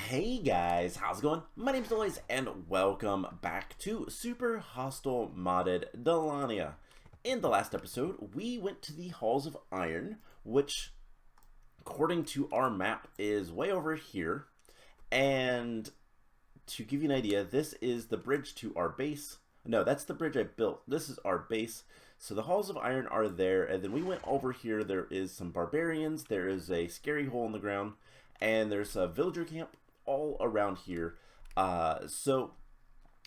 Hey guys, how's it going? My name's Noise and welcome back to Super Hostile Modded Dalania. In the last episode, we went to the Halls of Iron, which according to our map is way over here. And to give you an idea, this is the bridge to our base. No, that's the bridge I built. This is our base. So the Halls of Iron are there, and then we went over here. There is some barbarians, there is a scary hole in the ground, and there's a villager camp all around here. So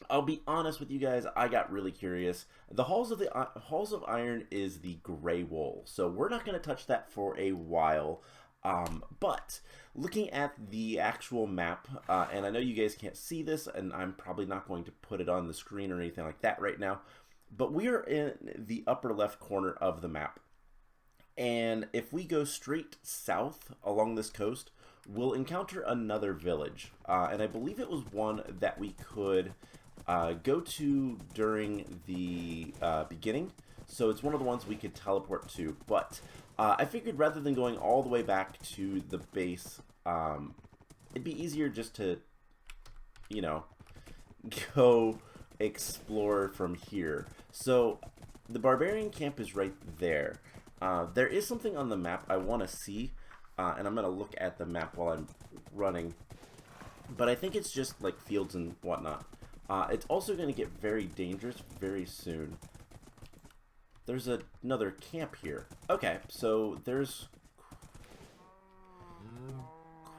I'll be honest with you guys, I got really curious. The Halls of Iron is the gray wool, so we're not going to touch that for a while. But looking at the actual map, and I know you guys can't see this, and I'm probably not going to put it on the screen or anything like that right now, but we are in the upper left corner of the map. And if we go straight south along this coast, we'll encounter another village. And I believe it was one that we could go to during the beginning. So it's one of the ones we could teleport to. But I figured rather than going all the way back to the base, it'd be easier just to, you know, go explore from here. So the barbarian camp is right there. There is something on the map I want to see, and I'm going to look at the map while I'm running, but I think it's just like fields and whatnot. It's also going to get very dangerous very soon. There's another camp here. Okay, so there's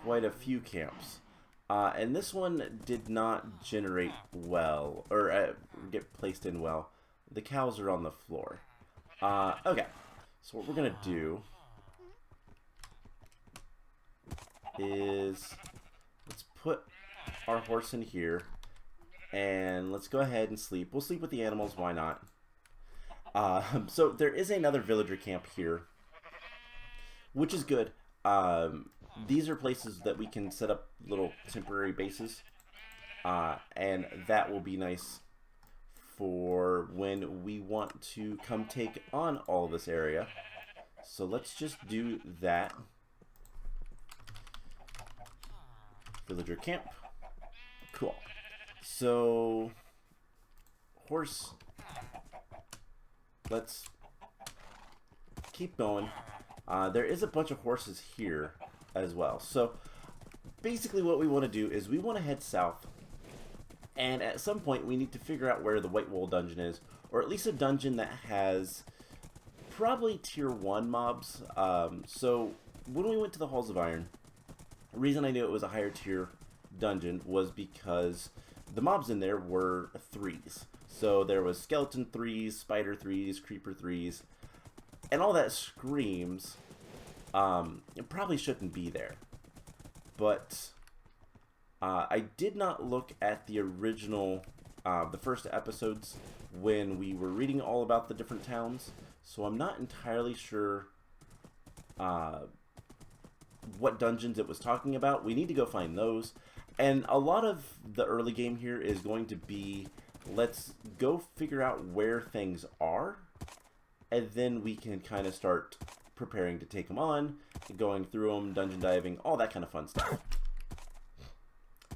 quite a few camps. And this one did not generate well, or get placed in well. The cows are on the floor. Okay. So what we're going to do is let's put our horse in here and let's go ahead and sleep. We'll sleep with the animals, why not? So there is another villager camp here, which is good. These are places that we can set up little temporary bases, and that will be nice for when we want to come take on all this area. So let's just do that. Villager camp. Cool. So horse. Let's keep going. There is a bunch of horses here as well. So basically what we want to do is we want to head south. And at some point, we need to figure out where the White Wool dungeon is, or at least a dungeon that has probably tier 1 mobs. So when we went to the Halls of Iron, the reason I knew it was a higher tier dungeon was because the mobs in there were 3s. So there was skeleton 3s, spider 3s, creeper 3s, and all that screams it probably shouldn't be there. But I did not look at the original, the first episodes when we were reading all about the different towns, so I'm not entirely sure what dungeons it was talking about. We need to go find those, and a lot of the early game here is going to be, let's go figure out where things are, and then we can kind of start preparing to take them on, going through them, dungeon diving, all that kind of fun stuff.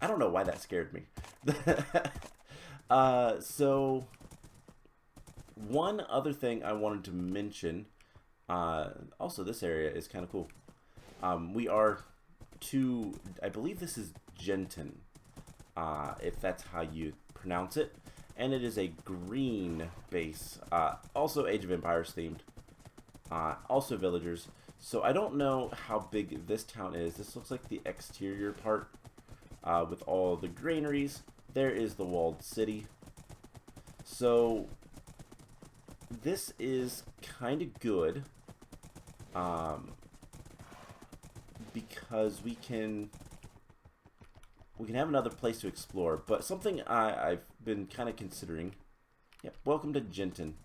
I don't know why that scared me. So one other thing I wanted to mention, also this area is kind of cool. We are to, I believe this is Genton, if that's how you pronounce it. And it is a green base, also Age of Empires themed, also villagers. So I don't know how big this town is. This looks like the exterior part. With all the granaries. There is the walled city. So this is kind of good, because we can have another place to explore. But something I've been kind of considering. Yep, welcome to Genton.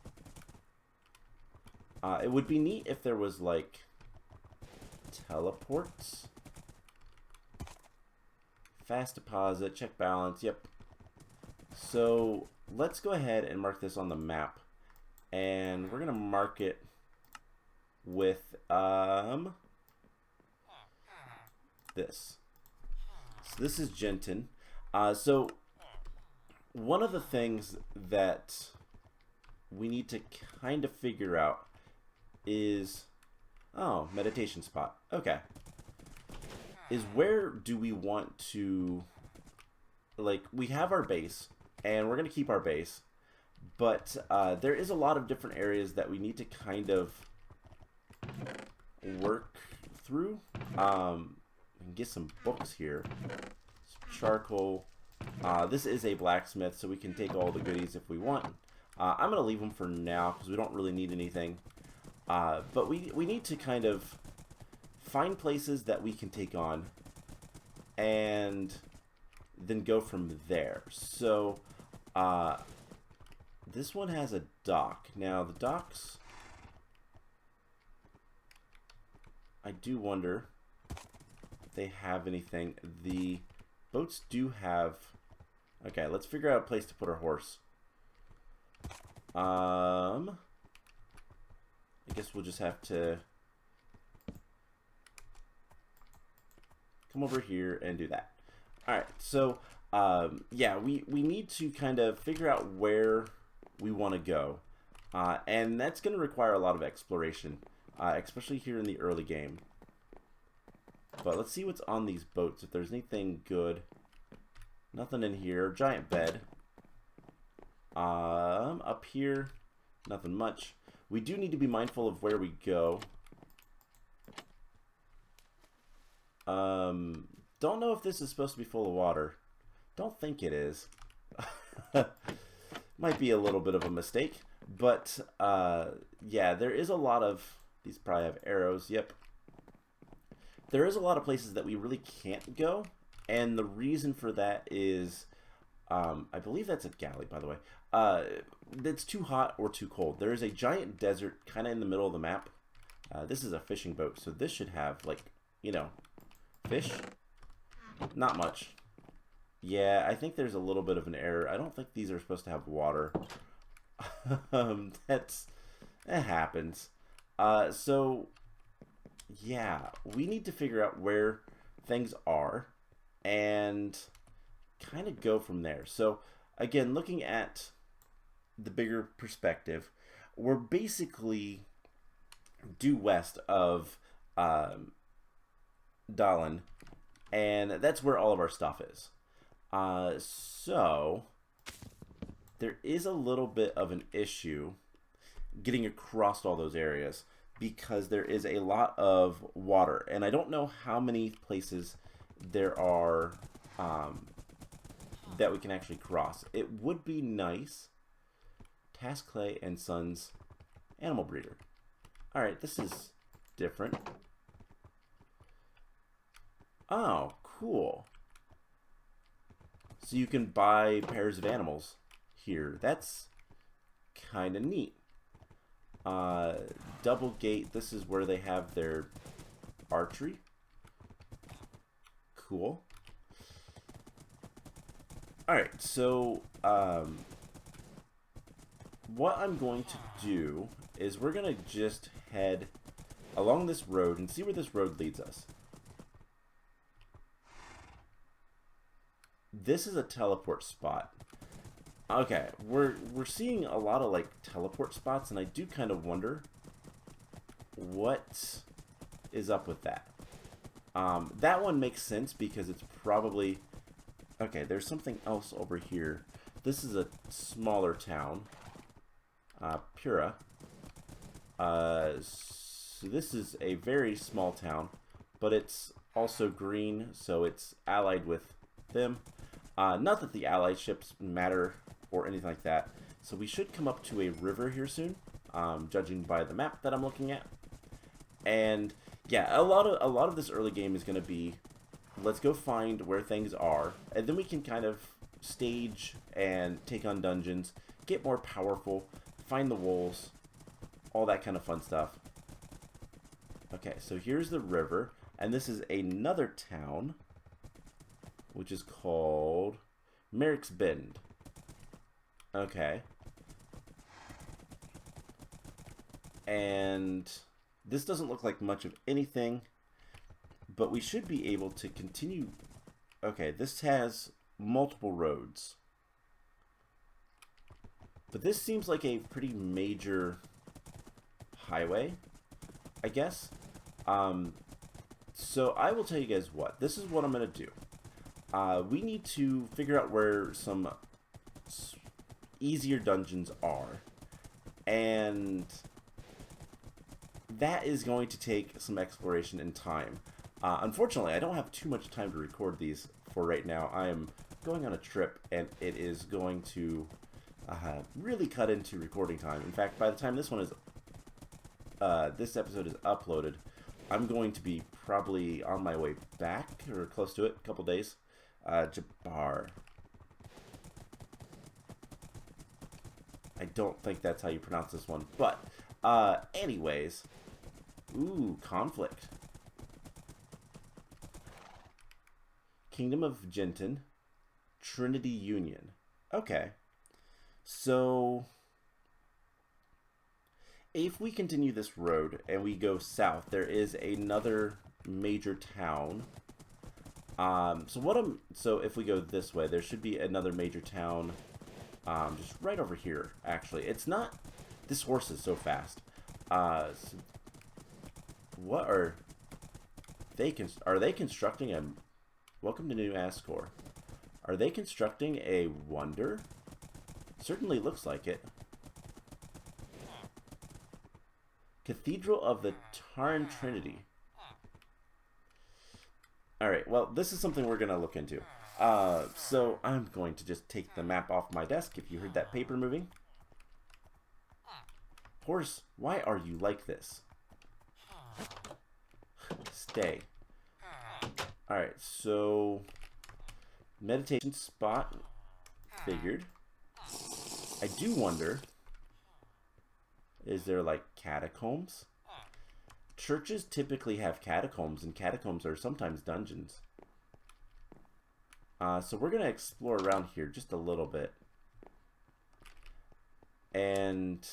It would be neat if there was like teleports. Fast deposit, check balance, yep. So let's go ahead and mark this on the map. And we're going to mark it with this. So this is Genton. So one of the things that we need to kind of figure out is, oh, meditation spot. Okay. Is where do we want to, like, we have our base, and we're going to keep our base, but there is a lot of different areas that we need to kind of work through. We can get some books here. Charcoal. This is a blacksmith, so we can take all the goodies if we want. I'm going to leave them for now because we don't really need anything. But we need to kind of find places that we can take on and then go from there. So this one has a dock. Now the docks, I do wonder if they have anything. The boats do have... Okay, let's figure out a place to put our horse. I guess we'll just have to come over here and do that. Alright, so yeah, we need to kind of figure out where we want to go. And that's going to require a lot of exploration, especially here in the early game. But let's see what's on these boats, if there's anything good. Nothing in here. Giant bed. Up here, nothing much. We do need to be mindful of where we go. Don't know if this is supposed to be full of water. Don't think it is. Might be a little bit of a mistake. But, yeah, there is a lot of... These probably have arrows. Yep. There is a lot of places that we really can't go. And the reason for that is... I believe that's a galley, by the way. It's too hot or too cold. There is a giant desert kind of in the middle of the map. This is a fishing boat, so this should have, like, you know, fish. Not much. Yeah, I think there's a little bit of an error. I don't think these are supposed to have water. That happens. So, yeah, we need to figure out where things are and kind of go from there. So, again, looking at the bigger perspective, we're basically due west of Dalania, and that's where all of our stuff is. So there is a little bit of an issue getting across all those areas because there is a lot of water, and I don't know how many places there are that we can actually cross. It would be nice. Task Clay and Sons Animal Breeder. Alright, this is different. Oh, cool. So you can buy pairs of animals here. That's kind of neat. Double Gate, this is where they have their archery. Cool. Alright, so what I'm going to do is we're going to just head along this road and see where this road leads us. This is a teleport spot. Okay, we're seeing a lot of, like, teleport spots, and I do kind of wonder what is up with that. That one makes sense because it's probably... Okay, there's something else over here. This is a smaller town. Pura. So this is a very small town, but it's also green, so it's allied with them. Not that the allied ships matter or anything like that. So we should come up to a river here soon, judging by the map that I'm looking at. And yeah, a lot of this early game is going to be, let's go find where things are, and then we can kind of stage and take on dungeons, get more powerful, find the wolves, all that kind of fun stuff. Okay, so here's the river, and this is another town, which is called Merrick's Bend. Okay. And this doesn't look like much of anything, but we should be able to continue Okay, this has multiple roads. But this seems like a pretty major highway, I guess. So I will tell you guys what. This is what I'm going to do. We need to figure out where some easier dungeons are. And that is going to take some exploration and time. Unfortunately, I don't have too much time to record these for right now. I am going on a trip, and it is going to really cut into recording time. In fact, by the time this episode is uploaded, I'm going to be probably on my way back, or close to it, a couple days. Jabbar. I don't think that's how you pronounce this one, but anyways. Ooh, conflict. Kingdom of Genton, Trinity Union. Okay. So if we continue this road and we go south, there is another major town. So if we go this way, there should be another major town just right over here, actually. It's not... This horse is so fast. What are they constructing a... Welcome to New Ascor. Are they constructing a wonder? Certainly looks like it. Cathedral of the Tarn Trinity. Alright, well, this is something we're going to look into. So I'm going to just take the map off my desk if you heard that paper moving. Horse, why are you like this? Stay. Alright, so meditation spot figured. I do wonder, is there like catacombs? Churches typically have catacombs, and catacombs are sometimes dungeons. So we're going to explore around here just a little bit. And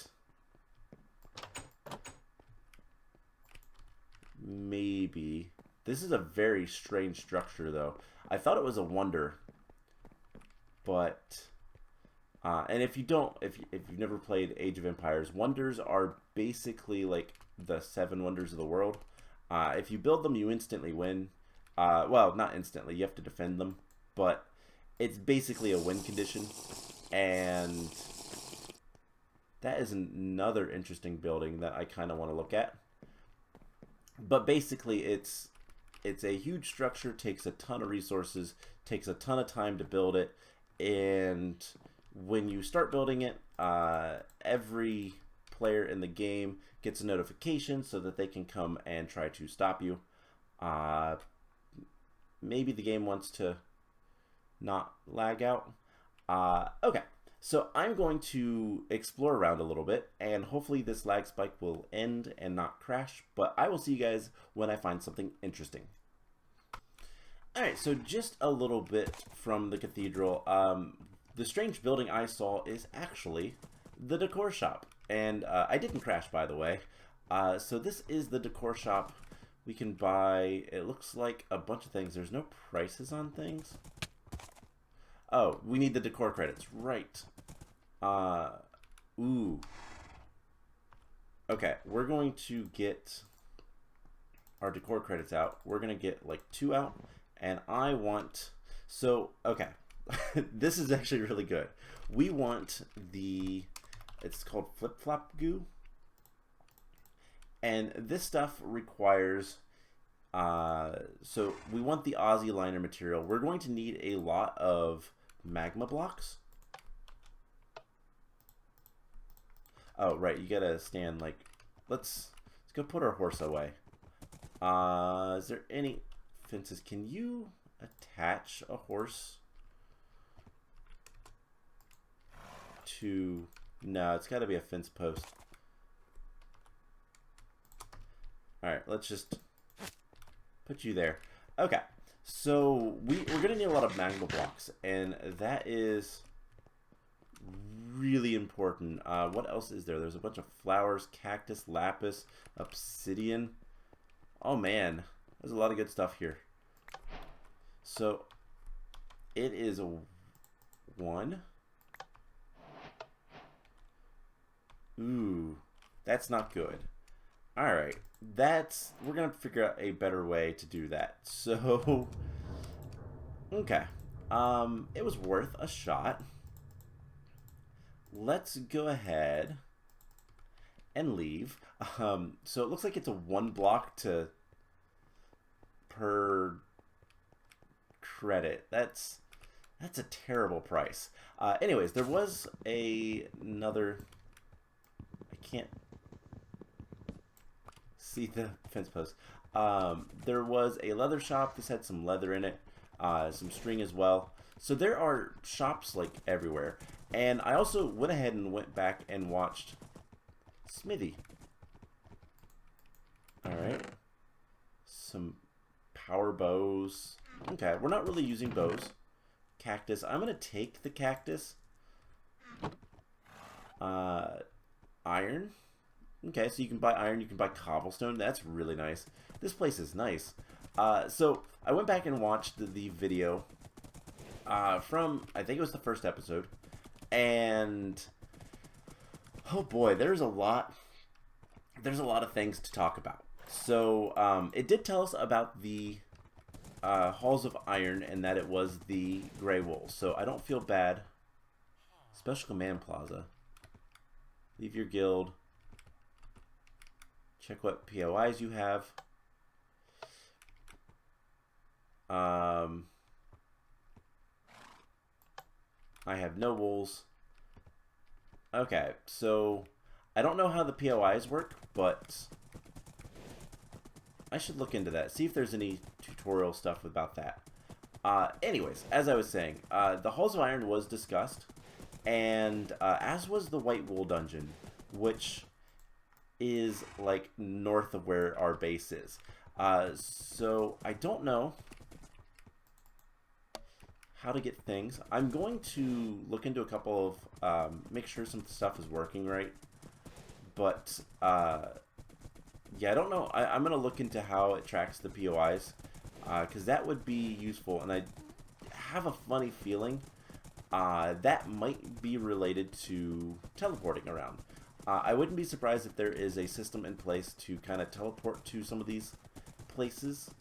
maybe... This is a very strange structure, though. I thought it was a wonder. But... and if you've never played Age of Empires, wonders are basically like the 7 wonders of the world. If you build them, you instantly win. Well, not instantly. You have to defend them. But it's basically a win condition. And that is another interesting building that I kind of want to look at. But basically, it's a huge structure, takes a ton of resources, takes a ton of time to build it, and when you start building it, every player in the game gets a notification so that they can come and try to stop you. Maybe the game wants to not lag out. Okay, so I'm going to explore around a little bit, and hopefully this lag spike will end and not crash, but I will see you guys when I find something interesting. Alright, so just a little bit from the cathedral. The strange building I saw is actually the decor shop, and I didn't crash, by the way. So this is the decor shop. We can buy, it looks like a bunch of things. There's no prices on things. Oh, we need the decor credits, right. Ooh. Okay, we're going to get our decor credits out. We're going to get like 2 out, and I want, so, okay. This is actually really good. We want it's called flip-flop goo. And this stuff requires, so we want the Aussie liner material. We're going to need a lot of magma blocks. Oh, right, you gotta stand like, let's go put our horse away. Is there any fences? Can you attach a horse to, no, it's gotta be a fence post. Alright, let's just put you there. Okay, so we're going to need a lot of magma blocks, and that is really important. What else is there? There's a bunch of flowers, cactus, lapis, obsidian. Oh man, there's a lot of good stuff here. So It is a 1. Ooh, that's not good. Alright, we're gonna figure out a better way to do that. So, okay. It was worth a shot. Let's go ahead and leave. So it looks like it's a 1 block per credit. That's a terrible price. Anyways, there was another. I can't see the fence post. There was a leather shop. This had some leather in it, some string as well. So there are shops like everywhere. And I also went ahead and went back and watched Smithy. Alright. Some power bows. Okay, we're not really using bows. Cactus. I'm going to take the cactus. Iron. Okay, so you can buy iron, you can buy cobblestone. That's really nice. This place is nice. So I went back and watched the video from, I think it was the first episode. And oh boy, there's a lot of things to talk about. So it did tell us about the Halls of Iron and that it was the Grey Wool. So I don't feel bad. Special Command Plaza. Leave your guild. Check what POIs you have. I have no wools. Okay, so I don't know how the POIs work, but I should look into that. See if there's any tutorial stuff about that. Anyways, as I was saying, the Halls of Iron was discussed, and as was the White Wool Dungeon, which is like north of where our base is. So I don't know how to get things. I'm going to look into a couple of make sure some stuff is working right, but yeah, I don't know. I'm gonna look into how it tracks the POIs because that would be useful, and I have a funny feeling that might be related to teleporting around. I wouldn't be surprised if there is a system in place to kind of teleport to some of these places,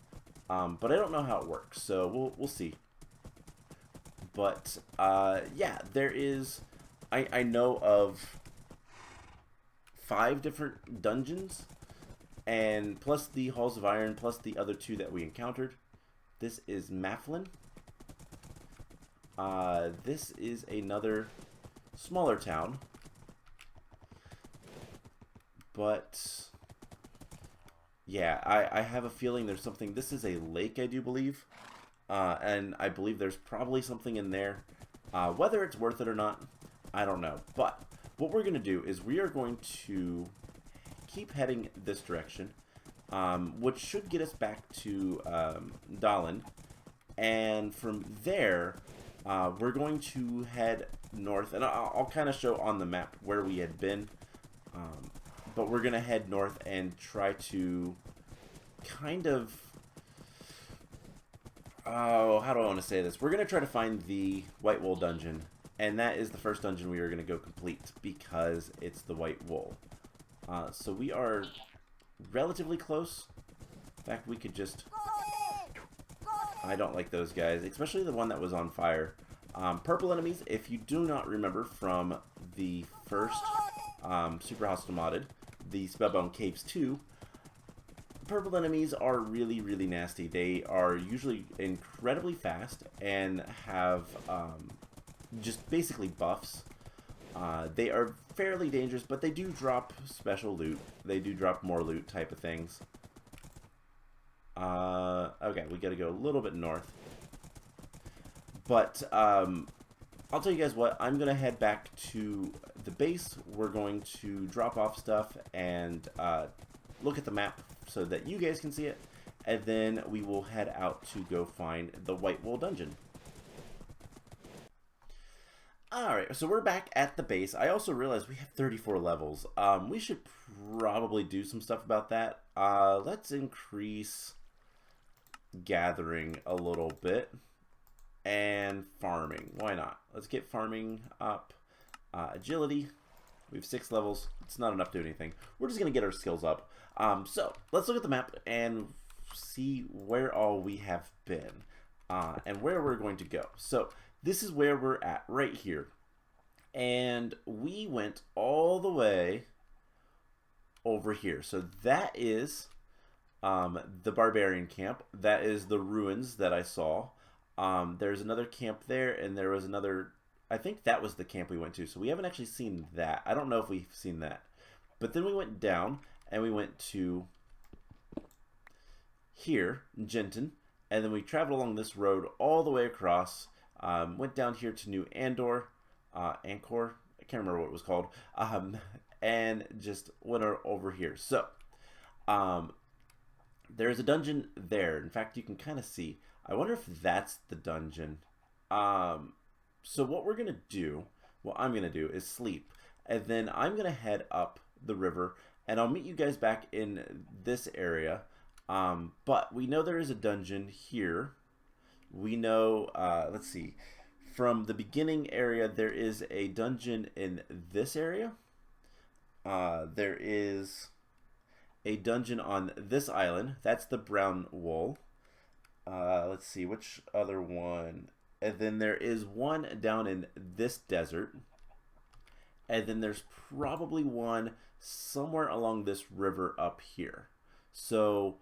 but I don't know how it works, so we'll see. But yeah, there is. I know of 5 different dungeons, and plus the Halls of Iron, plus the other 2 that we encountered. This is Mafflin. This is another smaller town. But yeah, I have a feeling there's something. This is a lake, I do believe. And I believe there's probably something in there. Whether it's worth it or not, I don't know. But what we're going to do is we are going to keep heading this direction, which should get us back to Dalania. And from there, we're going to head north. And I'll kind of show on the map where we had been. But we're going to head north and try to kind of... Oh, how do I want to say this? We're going to try to find the White Wool Dungeon. And that is the first dungeon we are going to go complete because it's the White Wool. So we are relatively close. In fact, we could just... I don't like those guys, especially the one that was on fire. Purple enemies, if you do not remember from the first Super Hostile Modded, the Spellbound Caves 2, purple enemies are really, really nasty. They are usually incredibly fast and have just basically buffs. They are fairly dangerous, but they do drop special loot. They do drop more loot type of things. Okay, we gotta go a little bit north. But I'll tell you guys what, I'm gonna head back to the base. We're going to drop off stuff and look at the map so that you guys can see it, and then we will head out to go find the White Wool Dungeon. Alright, so we're back at the base. I also realized we have 34 levels. We should probably do some stuff about that. Let's increase gathering a little bit. and farming. Why not? Let's get farming up. Agility. We have 6 levels. It's not enough to do anything. We're just going to get our skills up. So let's look at the map and see where all we have been and where we're going to go. So this is where we're at right here. And we went all the way over here. So that is the barbarian camp. That is the ruins that I saw. There's another camp there, and there was another... I think that was the camp we went to. So we haven't actually seen that. I don't know if we've seen that. But then we went down, and we went to here, Genton. And then we traveled along this road all the way across. Went down here to New Andor. Angkor. I can't remember what it was called. And just went over here. So, there's a dungeon there. In fact, you can kind of see. I wonder if that's the dungeon. So what we're going to do, what I'm going to do is sleep. And then I'm going to head up the river. And I'll meet you guys back in this area. But we know there is a dungeon here. We know, let's see. From the beginning area, there is a dungeon in this area. There is a dungeon on this island. That's the brown wool. Let's see, which other one? And then there is one down in this desert. And then there's probably one somewhere along this river up here. So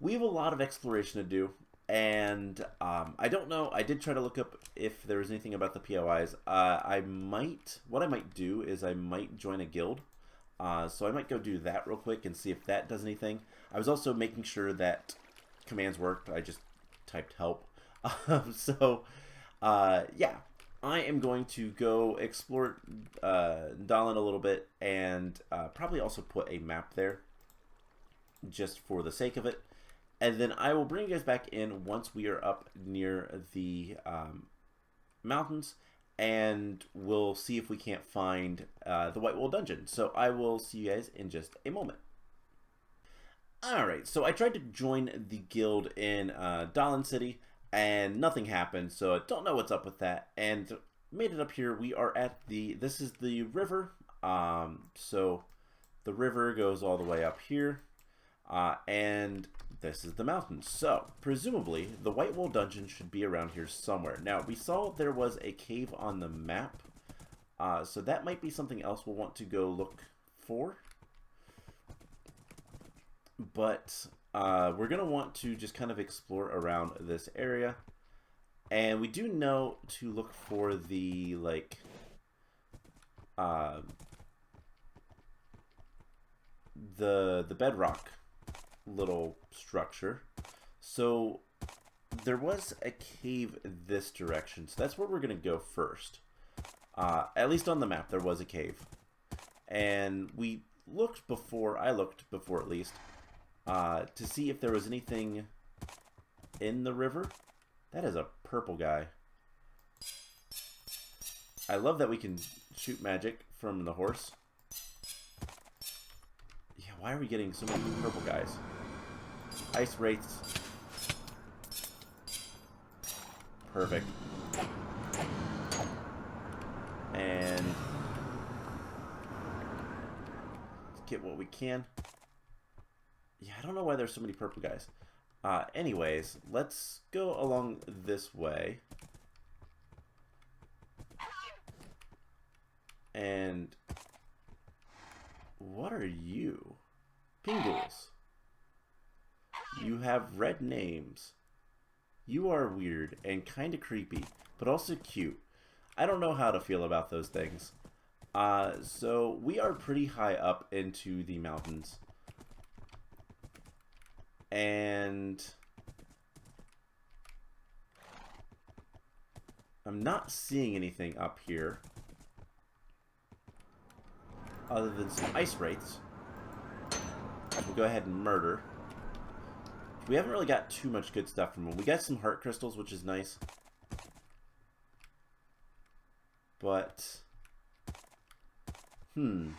we have a lot of exploration to do. And I don't know. I did try to look up if there was anything about the POIs. What I might do is I might join a guild. So I might go do that real quick and see if that does anything. I was also making sure that commands worked. I just typed help. Yeah, I am going to go explore Dalin a little bit and probably also put a map there just for the sake of it. And then I will bring you guys back in once we are up near the mountains, and we'll see if we can't find the White Wool Dungeon. So I will see you guys in just a moment. Alright, so I tried to join the guild in Dalin City, and nothing happened, so I don't know what's up with that. And made it up here. We are at this is the river. So the river goes all the way up here. And this is the mountain. So, presumably, the White Wool Dungeon should be around here somewhere. Now, we saw there was a cave on the map. So that might be something else we'll want to go look for. But we're going to want to just kind of explore around this area. And we do know to look for the, like... the bedrock little structure. So there was a cave this direction, so that's where we're gonna go first. At least on the map there was a cave, and we looked before, I looked before at least, to see if there was anything in the river. That is a purple guy. I love that we can shoot magic from the horse. Yeah, why are we getting so many purple guys? Ice wraiths. Perfect. And let's get what we can. Yeah, I don't know why there's so many purple guys. Anyways, let's go along this way. And what are you? Pingles. You have red names. You are weird and kind of creepy, but also cute. I don't know how to feel about those things. So we are pretty high up into the mountains. And I'm not seeing anything up here other than some ice wraiths. We'll go ahead and murder. We haven't really got too much good stuff from them. We got some heart crystals, which is nice. But, it's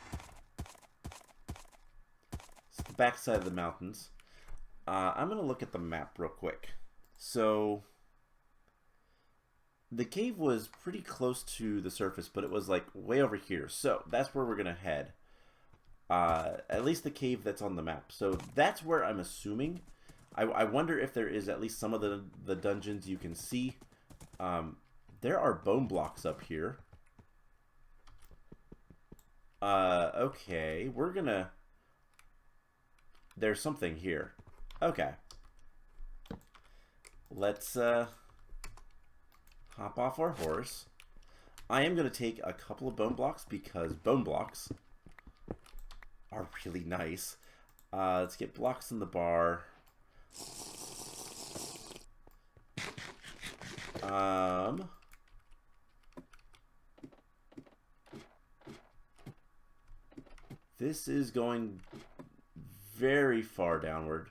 the backside of the mountains. I'm going to look at the map real quick. So, the cave was pretty close to the surface, but it was like way over here. So that's where we're gonna head. At least the cave that's on the map. So that's where I'm assuming. I wonder if there is at least some of the dungeons you can see. There are bone blocks up here. Okay, we're gonna... There's something here. Okay. Let's, hop off our horse. I am gonna take a couple of bone blocks because bone blocks are really nice. Let's get blocks in the bar. This is going very far downward.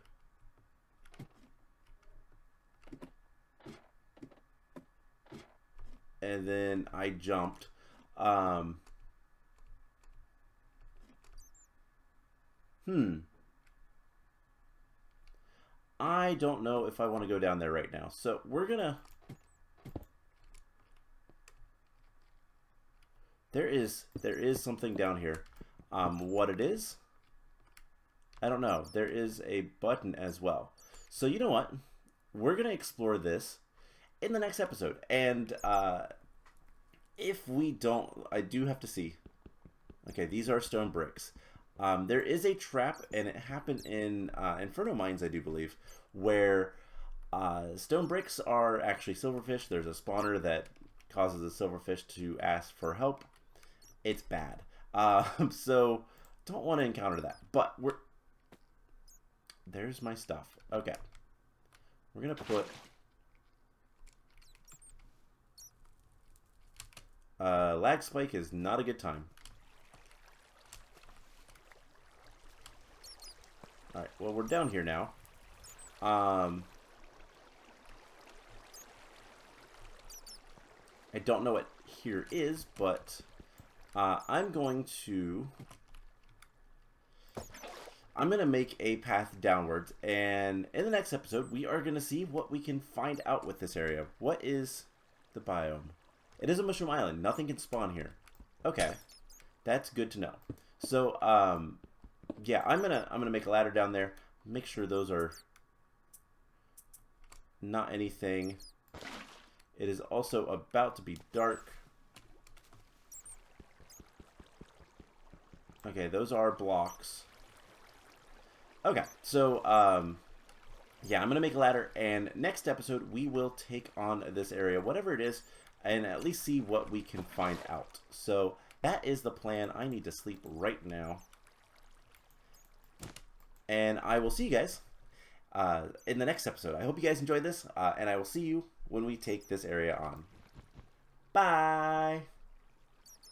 And then I jumped. I don't know if I want to go down there right now. So we're gonna... There is something down here. What it is, I don't know. There is a button as well. So you know what? We're gonna explore this in the next episode. And if we don't, I do have to see. Okay, these are stone bricks. There is a trap, and it happened in Inferno Mines, I do believe, where stone bricks are actually silverfish. There's a spawner that causes a silverfish to ask for help. It's bad. So don't want to encounter that. But there's my stuff. Okay. We're going to put... lag spike is not a good time. Alright, well, we're down here now. I don't know what here is, but I'm going to make a path downwards, and in the next episode, we are going to see what we can find out with this area. What is the biome? It is a mushroom island. Nothing can spawn here. Okay, that's good to know. So, yeah, I'm gonna make a ladder down there. Make sure those are not anything. It is also about to be dark. Okay, those are blocks. Okay, so yeah, I'm gonna make a ladder, and next episode we will take on this area, whatever it is, and at least see what we can find out. So that is the plan. I need to sleep right now. And I will see you guys in the next episode. I hope you guys enjoyed this, and I will see you when we take this area on. Bye!